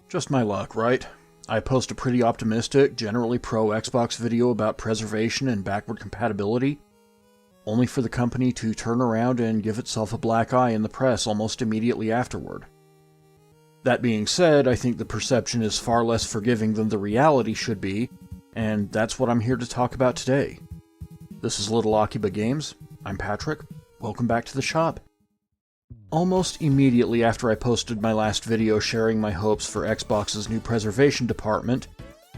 Just my luck, right? I post a pretty optimistic, generally pro-Xbox video about preservation and backward compatibility, only for the company to turn around and give itself a black eye in the press almost immediately afterward. That being said, I think the perception is far less forgiving than the reality should be, and that's what I'm here to talk about today. This is Little Akiba Games. I'm Patrick. Welcome back to the shop. Almost immediately after I posted my last video sharing my hopes for Xbox's new preservation department,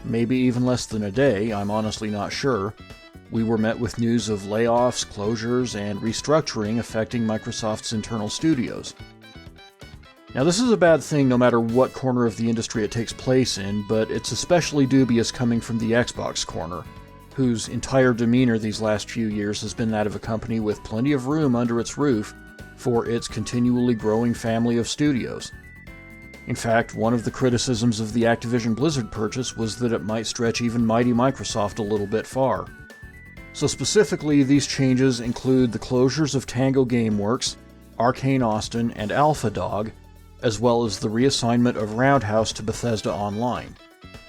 maybe even less than a day, I'm honestly not sure, we were met with news of layoffs, closures, and restructuring affecting Microsoft's internal studios. Now, this is a bad thing no matter what corner of the industry it takes place in, but it's especially dubious coming from the Xbox corner, whose entire demeanor these last few years has been that of a company with plenty of room under its roof for its continually growing family of studios. In fact, one of the criticisms of the Activision Blizzard purchase was that it might stretch even mighty Microsoft a little bit far. So specifically, these changes include the closures of Tango Gameworks, Arkane Austin, and AlphaDog, as well as the reassignment of Roundhouse to Bethesda Online.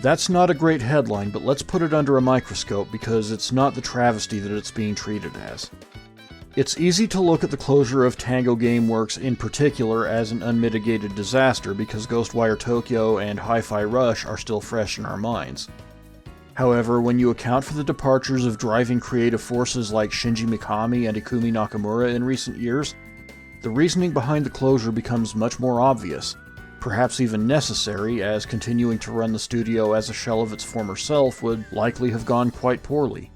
That's not a great headline, but let's put it under a microscope because it's not the travesty that it's being treated as. It's easy to look at the closure of Tango Gameworks in particular as an unmitigated disaster because Ghostwire Tokyo and Hi-Fi Rush are still fresh in our minds. However, when you account for the departures of driving creative forces like Shinji Mikami and Ikumi Nakamura in recent years, the reasoning behind the closure becomes much more obvious, perhaps even necessary, as continuing to run the studio as a shell of its former self would likely have gone quite poorly.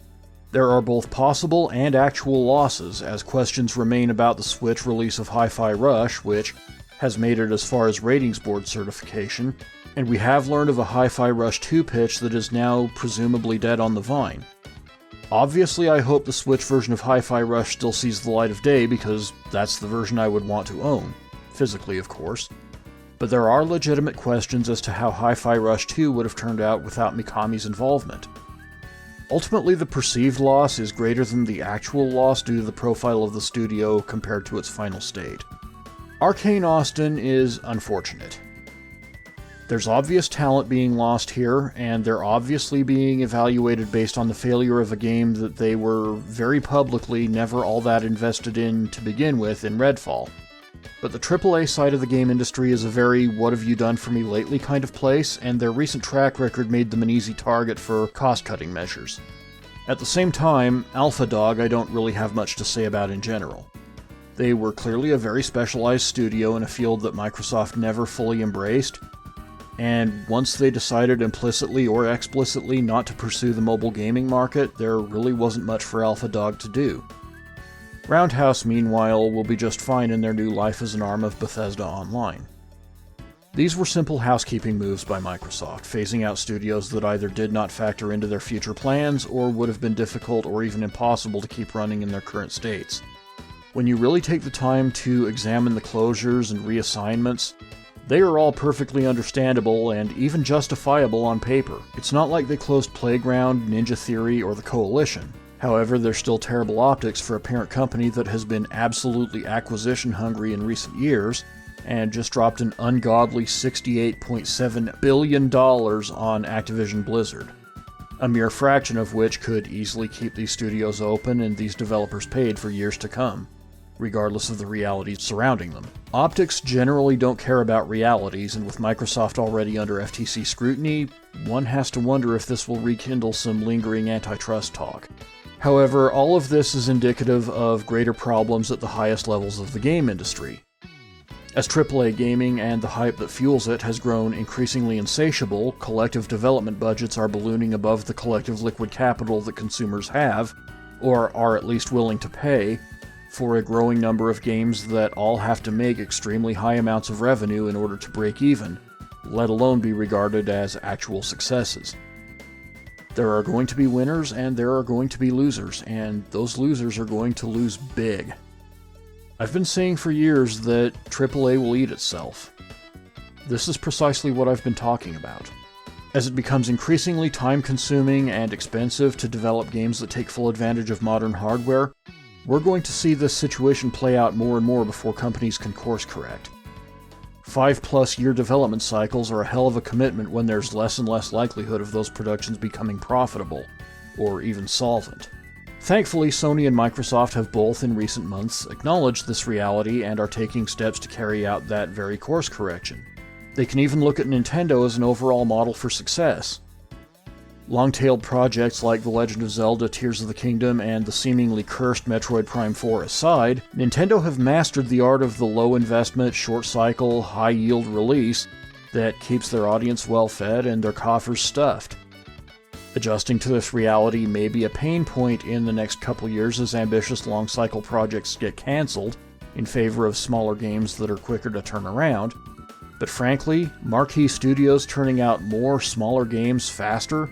There are both possible and actual losses, as questions remain about the Switch release of Hi-Fi Rush, which has made it as far as ratings board certification, and we have learned of a Hi-Fi Rush 2 pitch that is now presumably dead on the vine. Obviously, I hope the Switch version of Hi-Fi Rush still sees the light of day because that's the version I would want to own, physically of course. But there are legitimate questions as to how Hi-Fi Rush 2 would have turned out without Mikami's involvement. Ultimately, the perceived loss is greater than the actual loss due to the profile of the studio compared to its final state. Arkane Austin is unfortunate. There's obvious talent being lost here, and they're obviously being evaluated based on the failure of a game that they were very publicly never all that invested in to begin with in Redfall. But the AAA side of the game industry is a very what have you done for me lately kind of place, and their recent track record made them an easy target for cost-cutting measures. At the same time, AlphaDog I don't really have much to say about in general. They were clearly a very specialized studio in a field that Microsoft never fully embraced, and once they decided implicitly or explicitly not to pursue the mobile gaming market, there really wasn't much for AlphaDog to do. Roundhouse, meanwhile, will be just fine in their new life as an arm of Bethesda Online. These were simple housekeeping moves by Microsoft, phasing out studios that either did not factor into their future plans or would have been difficult or even impossible to keep running in their current states. When you really take the time to examine the closures and reassignments, they are all perfectly understandable and even justifiable on paper. It's not like they closed Playground, Ninja Theory, or the Coalition. However, they're still terrible optics for a parent company that has been absolutely acquisition hungry in recent years, and just dropped an ungodly $68.7 billion on Activision Blizzard. A mere fraction of which could easily keep these studios open and these developers paid for years to come, regardless of the realities surrounding them. Optics generally don't care about realities, and with Microsoft already under FTC scrutiny, one has to wonder if this will rekindle some lingering antitrust talk. However, all of this is indicative of greater problems at the highest levels of the game industry. As AAA gaming and the hype that fuels it has grown increasingly insatiable, collective development budgets are ballooning above the collective liquid capital that consumers have, or are at least willing to pay, for a growing number of games that all have to make extremely high amounts of revenue in order to break even, let alone be regarded as actual successes. There are going to be winners and there are going to be losers, and those losers are going to lose big. I've been saying for years that AAA will eat itself. This is precisely what I've been talking about. As it becomes increasingly time-consuming and expensive to develop games that take full advantage of modern hardware, we're going to see this situation play out more and more before companies can course correct. 5+ year development cycles are a hell of a commitment when there's less and less likelihood of those productions becoming profitable, or even solvent. Thankfully, Sony and Microsoft have both in recent months acknowledged this reality and are taking steps to carry out that very course correction. They can even look at Nintendo as an overall model for success. Long-tailed projects like The Legend of Zelda Tears of the Kingdom and the seemingly cursed Metroid Prime 4 aside, Nintendo have mastered the art of the low-investment, short-cycle, high-yield release that keeps their audience well-fed and their coffers stuffed. Adjusting to this reality may be a pain point in the next couple years as ambitious long-cycle projects get cancelled in favor of smaller games that are quicker to turn around, but frankly, marquee studios turning out more smaller games faster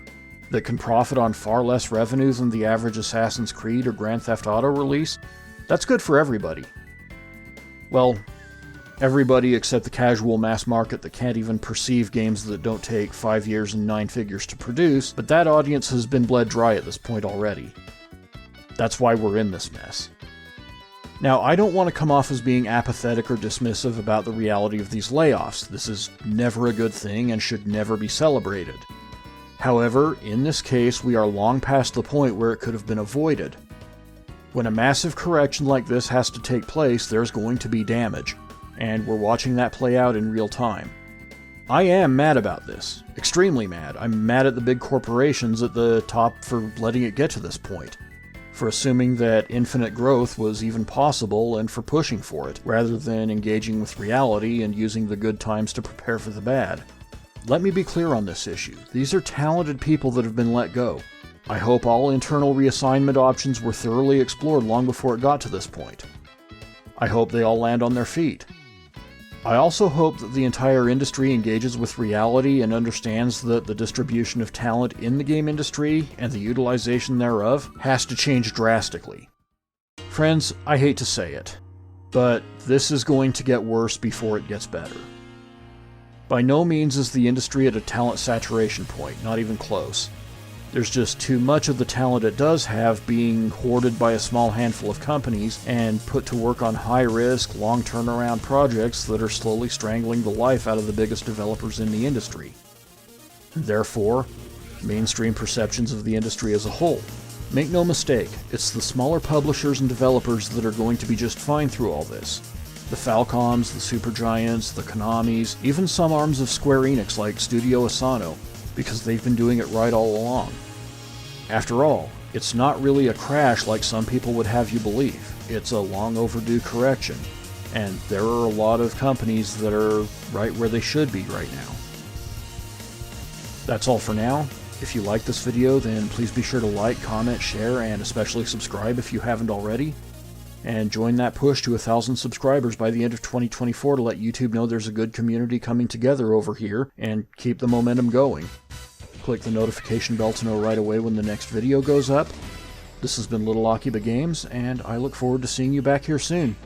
that can profit on far less revenue than the average Assassin's Creed or Grand Theft Auto release, that's good for everybody. Well, everybody except the casual mass market that can't even perceive games that don't take 5 years and 9 figures to produce, but that audience has been bled dry at this point already. That's why we're in this mess. Now, I don't want to come off as being apathetic or dismissive about the reality of these layoffs. This is never a good thing and should never be celebrated. However, in this case, we are long past the point where it could have been avoided. When a massive correction like this has to take place, there's going to be damage, and we're watching that play out in real time. I am mad about this. Extremely mad. I'm mad at the big corporations at the top for letting it get to this point, for assuming that infinite growth was even possible and for pushing for it, rather than engaging with reality and using the good times to prepare for the bad. Let me be clear on this issue. These are talented people that have been let go. I hope all internal reassignment options were thoroughly explored long before it got to this point. I hope they all land on their feet. I also hope that the entire industry engages with reality and understands that the distribution of talent in the game industry and the utilization thereof has to change drastically. Friends, I hate to say it, but this is going to get worse before it gets better. By no means is the industry at a talent saturation point, not even close. There's just too much of the talent it does have being hoarded by a small handful of companies and put to work on high-risk, long turnaround projects that are slowly strangling the life out of the biggest developers in the industry. Therefore, mainstream perceptions of the industry as a whole. Make no mistake, it's the smaller publishers and developers that are going to be just fine through all this. The Falcoms, the Supergiants, the Konamis, even some arms of Square Enix like Studio Asano, because they've been doing it right all along. After all, it's not really a crash like some people would have you believe. It's a long overdue correction, and there are a lot of companies that are right where they should be right now. That's all for now. If you like this video, then please be sure to like, comment, share, and especially subscribe if you haven't already. And join that push to 1,000 subscribers by the end of 2024 to let YouTube know there's a good community coming together over here and keep the momentum going. Click the notification bell to know right away when the next video goes up. This has been Little Akiba Games, and I look forward to seeing you back here soon.